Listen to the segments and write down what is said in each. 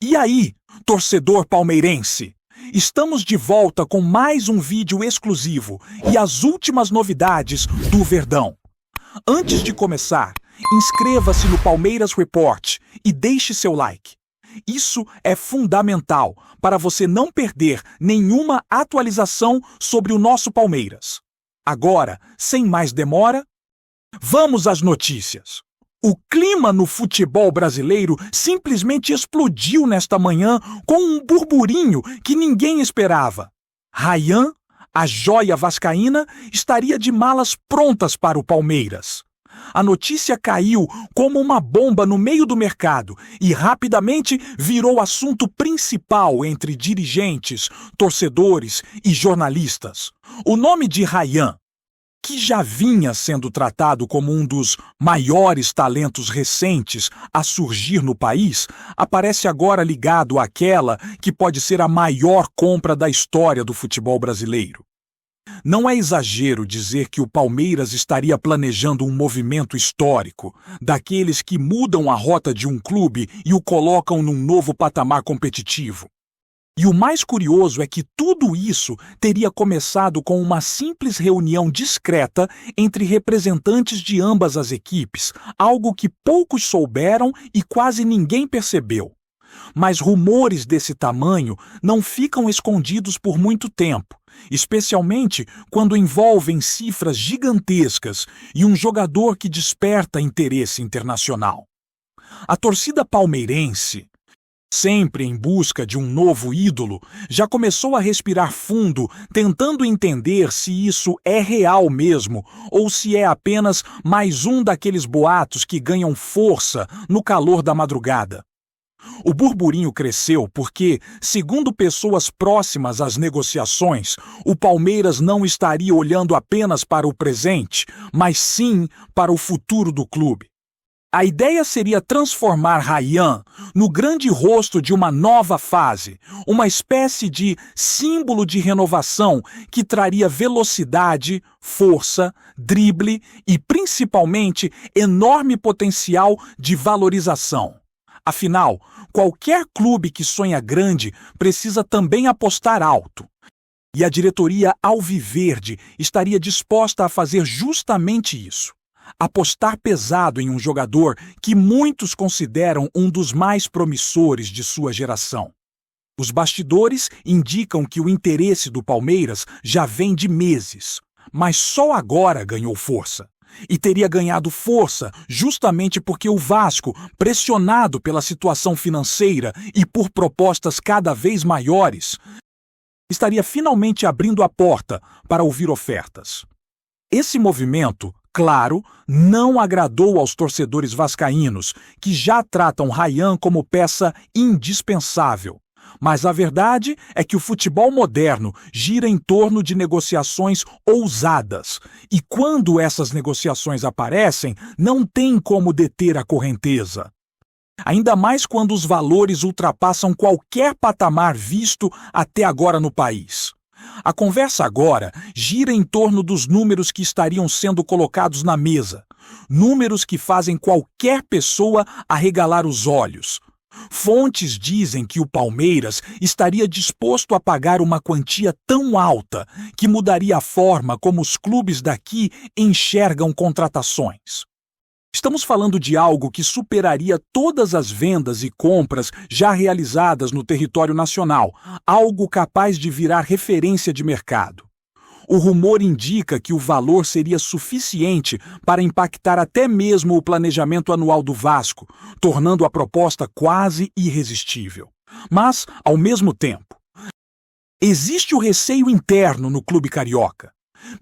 E aí, torcedor palmeirense? Estamos de volta com mais um vídeo exclusivo e as últimas novidades do Verdão. Antes de começar, inscreva-se no Palmeiras Report e deixe seu like. Isso é fundamental para você não perder nenhuma atualização sobre o nosso Palmeiras. Agora, sem mais demora, vamos às notícias. O clima no futebol brasileiro simplesmente explodiu nesta manhã com um burburinho que ninguém esperava. Rayhan, a joia vascaína, estaria de malas prontas para o Palmeiras. A notícia caiu como uma bomba no meio do mercado e rapidamente virou assunto principal entre dirigentes, torcedores e jornalistas. O nome de Rayhan, que já vinha sendo tratado como um dos maiores talentos recentes a surgir no país, aparece agora ligado àquela que pode ser a maior compra da história do futebol brasileiro. Não é exagero dizer que o Palmeiras estaria planejando um movimento histórico, daqueles que mudam a rota de um clube e o colocam num novo patamar competitivo. E o mais curioso é que tudo isso teria começado com uma simples reunião discreta entre representantes de ambas as equipes, algo que poucos souberam e quase ninguém percebeu. Mas rumores desse tamanho não ficam escondidos por muito tempo, especialmente quando envolvem cifras gigantescas e um jogador que desperta interesse internacional. A torcida palmeirense, sempre em busca de um novo ídolo, já começou a respirar fundo, tentando entender se isso é real mesmo ou se é apenas mais um daqueles boatos que ganham força no calor da madrugada. O burburinho cresceu porque, segundo pessoas próximas às negociações, o Palmeiras não estaria olhando apenas para o presente, mas sim para o futuro do clube. A ideia seria transformar Rayhan no grande rosto de uma nova fase, uma espécie de símbolo de renovação que traria velocidade, força, drible e, principalmente, enorme potencial de valorização. Afinal, qualquer clube que sonha grande precisa também apostar alto. E a diretoria alviverde estaria disposta a fazer justamente isso. Apostar pesado em um jogador que muitos consideram um dos mais promissores de sua geração. Os bastidores indicam que o interesse do Palmeiras já vem de meses, mas só agora ganhou força. E teria ganhado força justamente porque o Vasco, pressionado pela situação financeira e por propostas cada vez maiores, estaria finalmente abrindo a porta para ouvir ofertas. Esse movimento, claro, não agradou aos torcedores vascaínos, que já tratam Rayhan como peça indispensável. Mas a verdade é que o futebol moderno gira em torno de negociações ousadas. E quando essas negociações aparecem, não tem como deter a correnteza. Ainda mais quando os valores ultrapassam qualquer patamar visto até agora no país. A conversa agora gira em torno dos números que estariam sendo colocados na mesa. Números que fazem qualquer pessoa arregalar os olhos. Fontes dizem que o Palmeiras estaria disposto a pagar uma quantia tão alta que mudaria a forma como os clubes daqui enxergam contratações. Estamos falando de algo que superaria todas as vendas e compras já realizadas no território nacional, algo capaz de virar referência de mercado. O rumor indica que o valor seria suficiente para impactar até mesmo o planejamento anual do Vasco, tornando a proposta quase irresistível. Mas, ao mesmo tempo, existe o receio interno no clube carioca.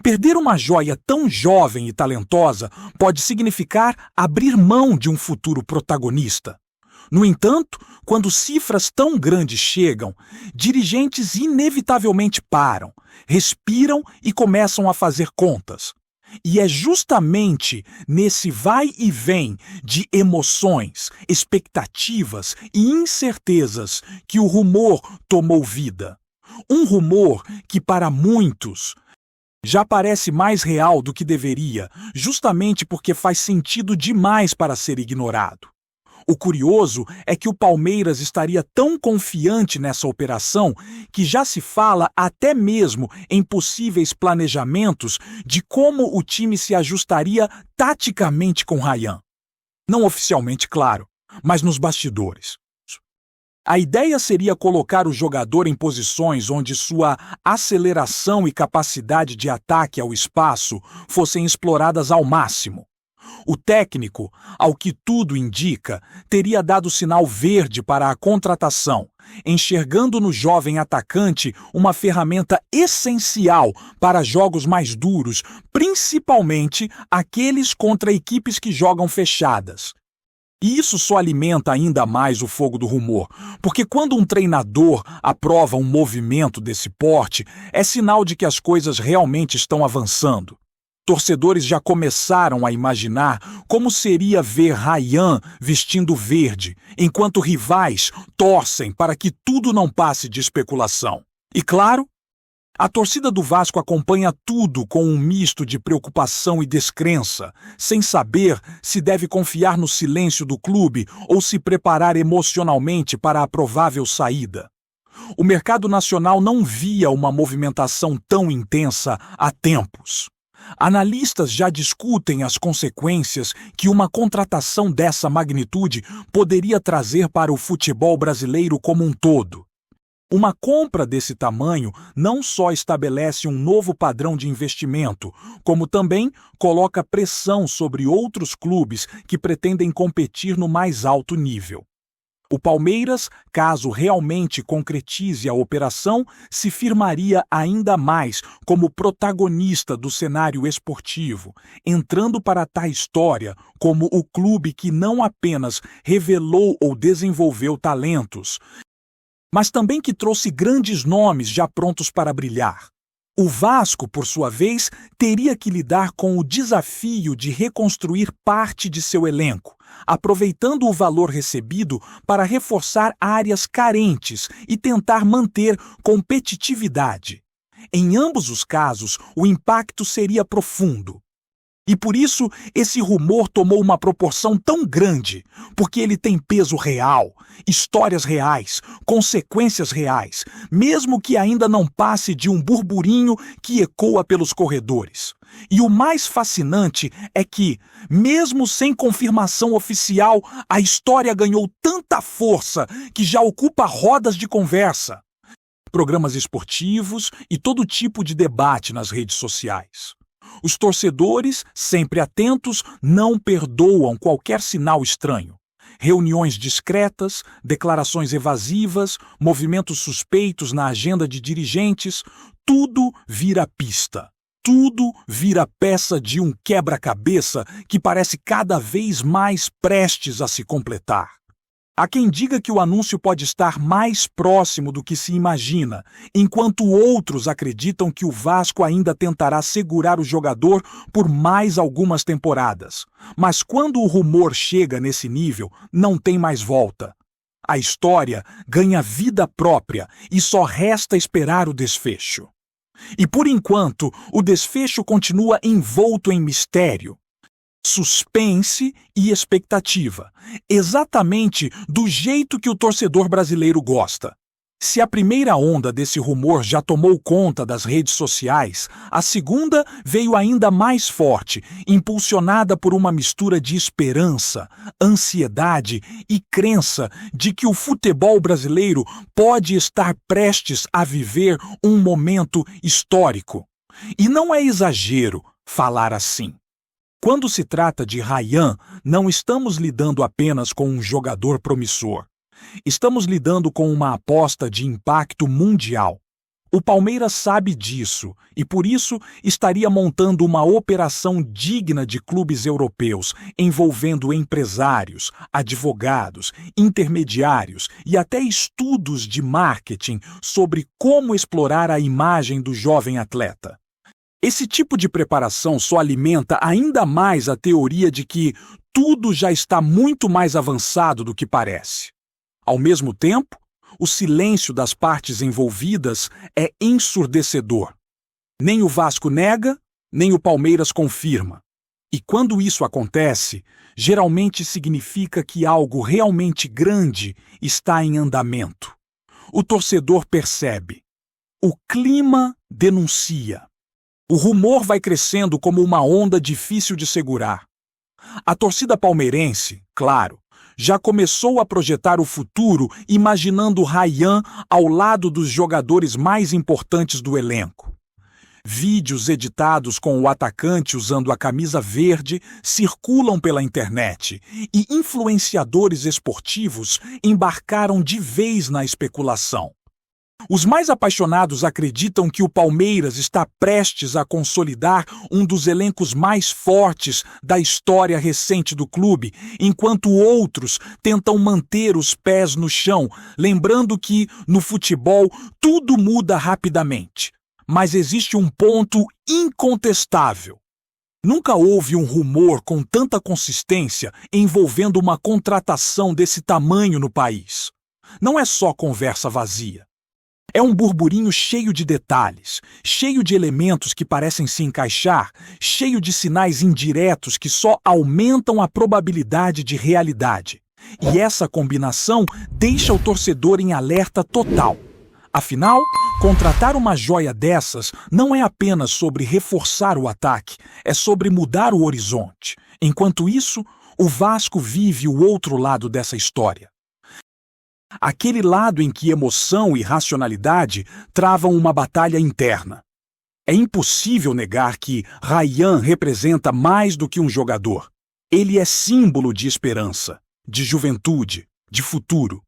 Perder uma joia tão jovem e talentosa pode significar abrir mão de um futuro protagonista. No entanto, quando cifras tão grandes chegam, dirigentes inevitavelmente param, respiram e começam a fazer contas. E é justamente nesse vai e vem de emoções, expectativas e incertezas que o rumor tomou vida. Um rumor que, para muitos, já parece mais real do que deveria, justamente porque faz sentido demais para ser ignorado. O curioso é que o Palmeiras estaria tão confiante nessa operação que já se fala até mesmo em possíveis planejamentos de como o time se ajustaria taticamente com Rayan. Não oficialmente, claro, mas nos bastidores. A ideia seria colocar o jogador em posições onde sua aceleração e capacidade de ataque ao espaço fossem exploradas ao máximo. O técnico, ao que tudo indica, teria dado sinal verde para a contratação, enxergando no jovem atacante uma ferramenta essencial para jogos mais duros, principalmente aqueles contra equipes que jogam fechadas. E isso só alimenta ainda mais o fogo do rumor, porque quando um treinador aprova um movimento desse porte, é sinal de que as coisas realmente estão avançando. Torcedores já começaram a imaginar como seria ver Rayan vestindo verde, enquanto rivais torcem para que tudo não passe de especulação. E claro, a torcida do Vasco acompanha tudo com um misto de preocupação e descrença, sem saber se deve confiar no silêncio do clube ou se preparar emocionalmente para a provável saída. O mercado nacional não via uma movimentação tão intensa há tempos. Analistas já discutem as consequências que uma contratação dessa magnitude poderia trazer para o futebol brasileiro como um todo. Uma compra desse tamanho não só estabelece um novo padrão de investimento, como também coloca pressão sobre outros clubes que pretendem competir no mais alto nível. O Palmeiras, caso realmente concretize a operação, se firmaria ainda mais como protagonista do cenário esportivo, entrando para a história como o clube que não apenas revelou ou desenvolveu talentos, mas também que trouxe grandes nomes já prontos para brilhar. O Vasco, por sua vez, teria que lidar com o desafio de reconstruir parte de seu elenco, aproveitando o valor recebido para reforçar áreas carentes e tentar manter competitividade. Em ambos os casos, o impacto seria profundo. E por isso, esse rumor tomou uma proporção tão grande, porque ele tem peso real, histórias reais, consequências reais, mesmo que ainda não passe de um burburinho que ecoa pelos corredores. E o mais fascinante é que, mesmo sem confirmação oficial, a história ganhou tanta força que já ocupa rodas de conversa, programas esportivos e todo tipo de debate nas redes sociais. Os torcedores, sempre atentos, não perdoam qualquer sinal estranho. Reuniões discretas, declarações evasivas, movimentos suspeitos na agenda de dirigentes, tudo vira pista. Tudo vira peça de um quebra-cabeça que parece cada vez mais prestes a se completar. Há quem diga que o anúncio pode estar mais próximo do que se imagina, enquanto outros acreditam que o Vasco ainda tentará segurar o jogador por mais algumas temporadas. Mas quando o rumor chega nesse nível, não tem mais volta. A história ganha vida própria e só resta esperar o desfecho. E por enquanto, o desfecho continua envolto em mistério, suspense e expectativa, exatamente do jeito que o torcedor brasileiro gosta. Se a primeira onda desse rumor já tomou conta das redes sociais, a segunda veio ainda mais forte, impulsionada por uma mistura de esperança, ansiedade e crença de que o futebol brasileiro pode estar prestes a viver um momento histórico. E não é exagero falar assim. Quando se trata de Rayan, não estamos lidando apenas com um jogador promissor. Estamos lidando com uma aposta de impacto mundial. O Palmeiras sabe disso e, por isso, estaria montando uma operação digna de clubes europeus, envolvendo empresários, advogados, intermediários e até estudos de marketing sobre como explorar a imagem do jovem atleta. Esse tipo de preparação só alimenta ainda mais a teoria de que tudo já está muito mais avançado do que parece. Ao mesmo tempo, o silêncio das partes envolvidas é ensurdecedor. Nem o Vasco nega, nem o Palmeiras confirma. E quando isso acontece, geralmente significa que algo realmente grande está em andamento. O torcedor percebe. O clima denuncia. O rumor vai crescendo como uma onda difícil de segurar. A torcida palmeirense, claro, já começou a projetar o futuro imaginando Rayhan ao lado dos jogadores mais importantes do elenco. Vídeos editados com o atacante usando a camisa verde circulam pela internet e influenciadores esportivos embarcaram de vez na especulação. Os mais apaixonados acreditam que o Palmeiras está prestes a consolidar um dos elencos mais fortes da história recente do clube, enquanto outros tentam manter os pés no chão, lembrando que, no futebol, tudo muda rapidamente. Mas existe um ponto incontestável. Nunca houve um rumor com tanta consistência envolvendo uma contratação desse tamanho no país. Não é só conversa vazia. É um burburinho cheio de detalhes, cheio de elementos que parecem se encaixar, cheio de sinais indiretos que só aumentam a probabilidade de realidade. E essa combinação deixa o torcedor em alerta total. Afinal, contratar uma joia dessas não é apenas sobre reforçar o ataque, é sobre mudar o horizonte. Enquanto isso, o Vasco vive o outro lado dessa história. Aquele lado em que emoção e racionalidade travam uma batalha interna. É impossível negar que Rayhan representa mais do que um jogador. Ele é símbolo de esperança, de juventude, de futuro.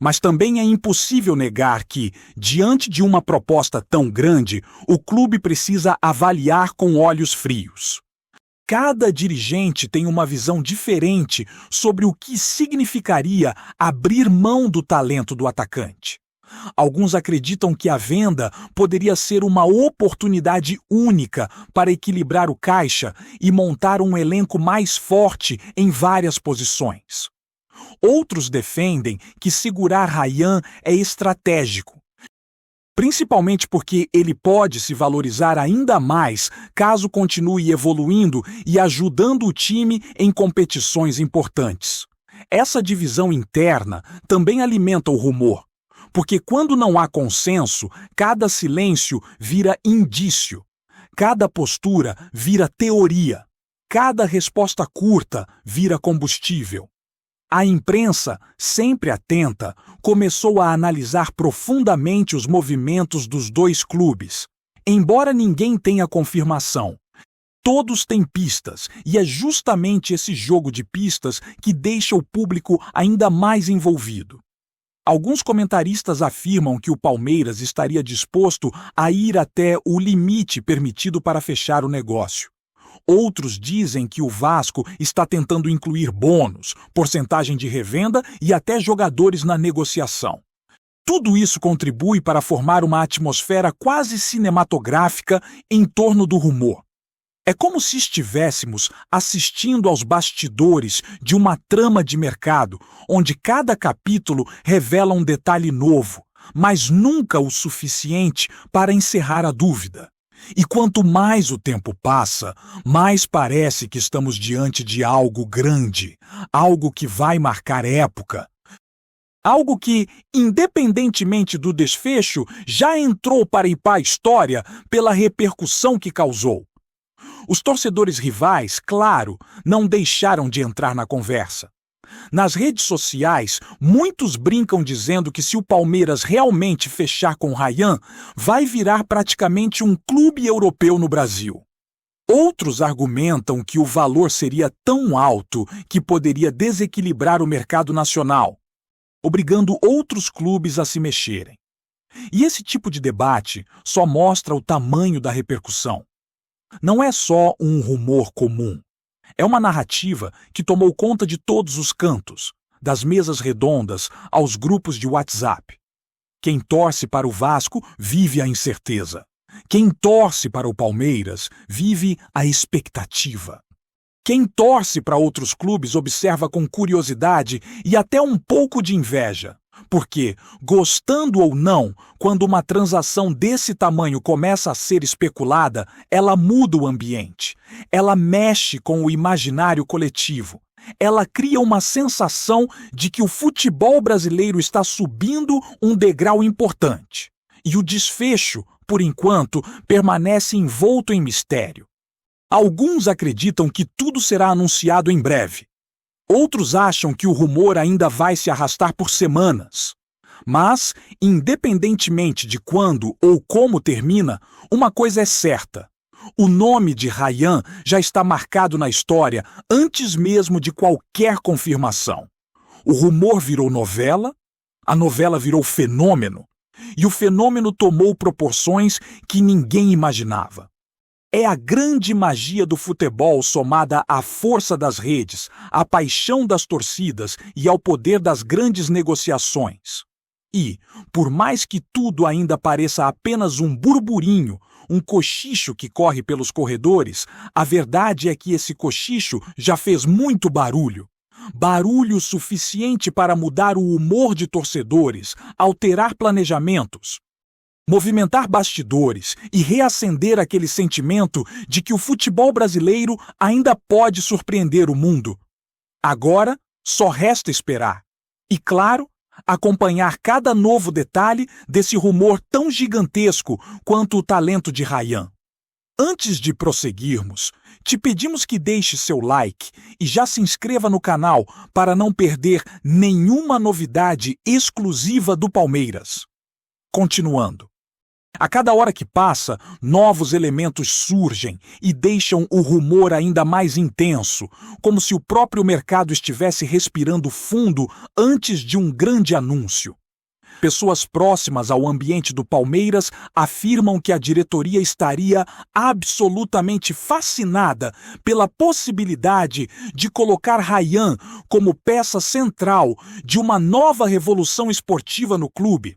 Mas também é impossível negar que, diante de uma proposta tão grande, o clube precisa avaliar com olhos frios. Cada dirigente tem uma visão diferente sobre o que significaria abrir mão do talento do atacante. Alguns acreditam que a venda poderia ser uma oportunidade única para equilibrar o caixa e montar um elenco mais forte em várias posições. Outros defendem que segurar Rayhan é estratégico, principalmente porque ele pode se valorizar ainda mais caso continue evoluindo e ajudando o time em competições importantes. Essa divisão interna também alimenta o rumor, porque quando não há consenso, cada silêncio vira indício, cada postura vira teoria, cada resposta curta vira combustível. A imprensa, sempre atenta, começou a analisar profundamente os movimentos dos dois clubes. Embora ninguém tenha confirmação, todos têm pistas, e é justamente esse jogo de pistas que deixa o público ainda mais envolvido. Alguns comentaristas afirmam que o Palmeiras estaria disposto a ir até o limite permitido para fechar o negócio. Outros dizem que o Vasco está tentando incluir bônus, porcentagem de revenda e até jogadores na negociação. Tudo isso contribui para formar uma atmosfera quase cinematográfica em torno do rumor. É como se estivéssemos assistindo aos bastidores de uma trama de mercado, onde cada capítulo revela um detalhe novo, mas nunca o suficiente para encerrar a dúvida. E quanto mais o tempo passa, mais parece que estamos diante de algo grande, algo que vai marcar época. Algo que, independentemente do desfecho, já entrou para ir para a história pela repercussão que causou. Os torcedores rivais, claro, não deixaram de entrar na conversa. Nas redes sociais, muitos brincam dizendo que se o Palmeiras realmente fechar com Rayhan, vai virar praticamente um clube europeu no Brasil. Outros argumentam que o valor seria tão alto que poderia desequilibrar o mercado nacional, obrigando outros clubes a se mexerem. E esse tipo de debate só mostra o tamanho da repercussão. Não é só um rumor comum. É uma narrativa que tomou conta de todos os cantos, das mesas redondas aos grupos de WhatsApp. Quem torce para o Vasco vive a incerteza. Quem torce para o Palmeiras vive a expectativa. Quem torce para outros clubes observa com curiosidade e até um pouco de inveja, Porque, gostando ou não, quando uma transação desse tamanho começa a ser especulada, ela muda o ambiente. Ela mexe com o imaginário coletivo. Ela cria uma sensação de que o futebol brasileiro está subindo um degrau importante. E o desfecho, por enquanto, permanece envolto em mistério. Alguns acreditam que tudo será anunciado em breve. Outros acham que o rumor ainda vai se arrastar por semanas. Mas, independentemente de quando ou como termina, uma coisa é certa. O nome de Rayan já está marcado na história antes mesmo de qualquer confirmação. O rumor virou novela, a novela virou fenômeno, e o fenômeno tomou proporções que ninguém imaginava. É a grande magia do futebol somada à força das redes, à paixão das torcidas e ao poder das grandes negociações. E, por mais que tudo ainda pareça apenas um burburinho, um cochicho que corre pelos corredores, a verdade é que esse cochicho já fez muito barulho. Barulho suficiente para mudar o humor de torcedores, alterar planejamentos, movimentar bastidores e reacender aquele sentimento de que o futebol brasileiro ainda pode surpreender o mundo. Agora, só resta esperar. E, claro, acompanhar cada novo detalhe desse rumor tão gigantesco quanto o talento de Rayan. Antes de prosseguirmos, te pedimos que deixe seu like e já se inscreva no canal para não perder nenhuma novidade exclusiva do Palmeiras. Continuando. A cada hora que passa, novos elementos surgem e deixam o rumor ainda mais intenso, como se o próprio mercado estivesse respirando fundo antes de um grande anúncio. Pessoas próximas ao ambiente do Palmeiras afirmam que a diretoria estaria absolutamente fascinada pela possibilidade de colocar Rayan como peça central de uma nova revolução esportiva no clube.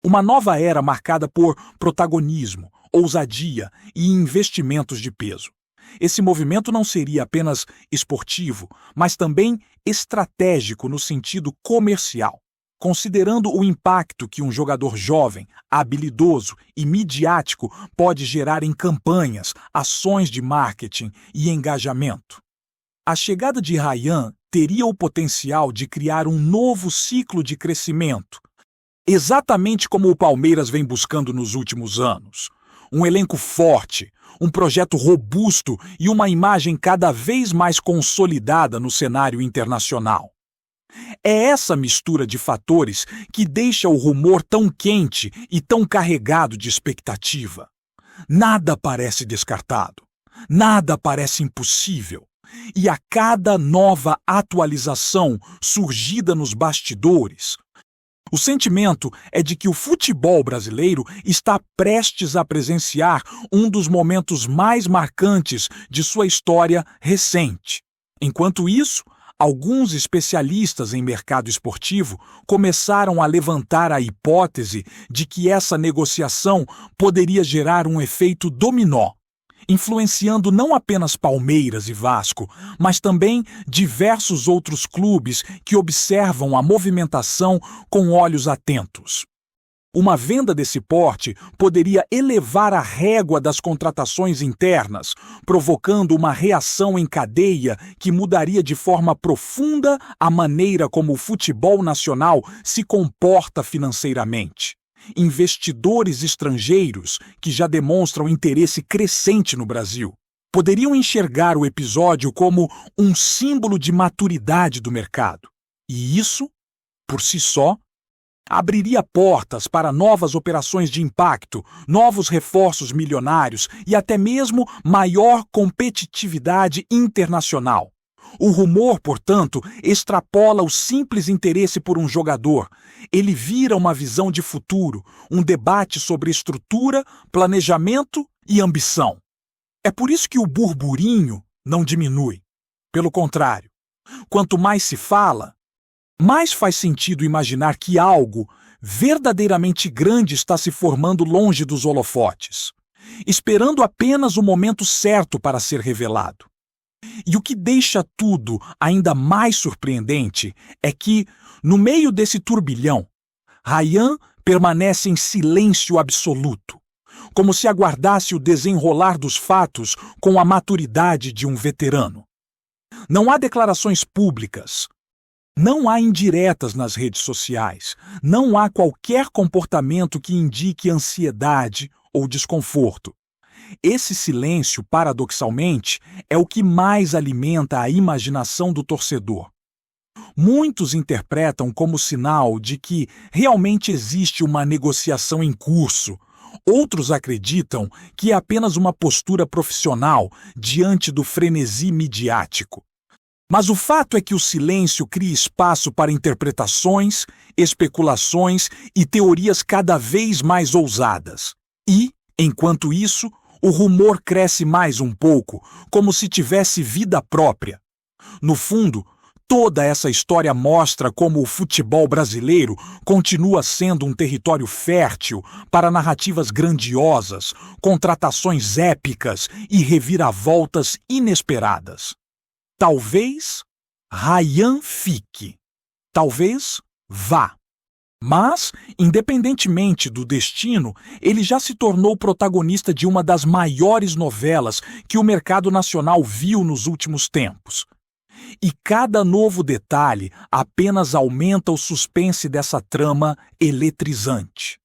Uma nova era marcada por protagonismo, ousadia e investimentos de peso. Esse movimento não seria apenas esportivo, mas também estratégico no sentido comercial. Considerando o impacto que um jogador jovem, habilidoso e midiático pode gerar em campanhas, ações de marketing e engajamento. A chegada de Rayan teria o potencial de criar um novo ciclo de crescimento, exatamente como o Palmeiras vem buscando nos últimos anos. Um elenco forte, um projeto robusto e uma imagem cada vez mais consolidada no cenário internacional. É essa mistura de fatores que deixa o rumor tão quente e tão carregado de expectativa. Nada parece descartado, nada parece impossível. E a cada nova atualização surgida nos bastidores, o sentimento é de que o futebol brasileiro está prestes a presenciar um dos momentos mais marcantes de sua história recente. Enquanto isso, alguns especialistas em mercado esportivo começaram a levantar a hipótese de que essa negociação poderia gerar um efeito dominó, influenciando não apenas Palmeiras e Vasco, mas também diversos outros clubes que observam a movimentação com olhos atentos. Uma venda desse porte poderia elevar a régua das contratações internas, provocando uma reação em cadeia que mudaria de forma profunda a maneira como o futebol nacional se comporta financeiramente. Investidores estrangeiros, que já demonstram interesse crescente no Brasil, poderiam enxergar o episódio como um símbolo de maturidade do mercado. E isso, por si só, abriria portas para novas operações de impacto, novos reforços milionários e até mesmo maior competitividade internacional. O rumor, portanto, extrapola o simples interesse por um jogador. Ele vira uma visão de futuro, um debate sobre estrutura, planejamento e ambição. É por isso que o burburinho não diminui. Pelo contrário, quanto mais se fala, mais faz sentido imaginar que algo verdadeiramente grande está se formando longe dos holofotes, esperando apenas o momento certo para ser revelado. E o que deixa tudo ainda mais surpreendente é que, No meio desse turbilhão, Ryan permanece em silêncio absoluto, como se aguardasse o desenrolar dos fatos com a maturidade de um veterano. Não há declarações públicas, não há indiretas nas redes sociais, não há qualquer comportamento que indique ansiedade ou desconforto. Esse silêncio, paradoxalmente, é o que mais alimenta a imaginação do torcedor. Muitos interpretam como sinal de que realmente existe uma negociação em curso. Outros acreditam que é apenas uma postura profissional diante do frenesi midiático. Mas o fato é que o silêncio cria espaço para interpretações, especulações e teorias cada vez mais ousadas. E, enquanto isso, o rumor cresce mais um pouco, como se tivesse vida própria. No fundo, toda essa história mostra como o futebol brasileiro continua sendo um território fértil para narrativas grandiosas, contratações épicas e reviravoltas inesperadas. Talvez Ryan fique. Talvez vá. Mas, independentemente do destino, ele já se tornou protagonista de uma das maiores novelas que o mercado nacional viu nos últimos tempos. E cada novo detalhe apenas aumenta o suspense dessa trama eletrizante.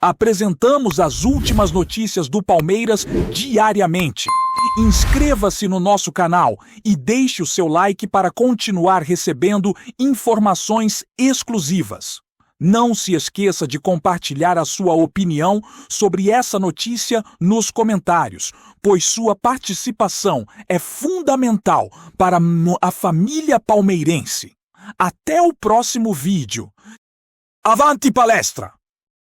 Apresentamos as últimas notícias do Palmeiras diariamente. Inscreva-se no nosso canal e deixe o seu like para continuar recebendo informações exclusivas. Não se esqueça de compartilhar a sua opinião sobre essa notícia nos comentários, pois sua participação é fundamental para a família palmeirense. Até o próximo vídeo. Avante palestra!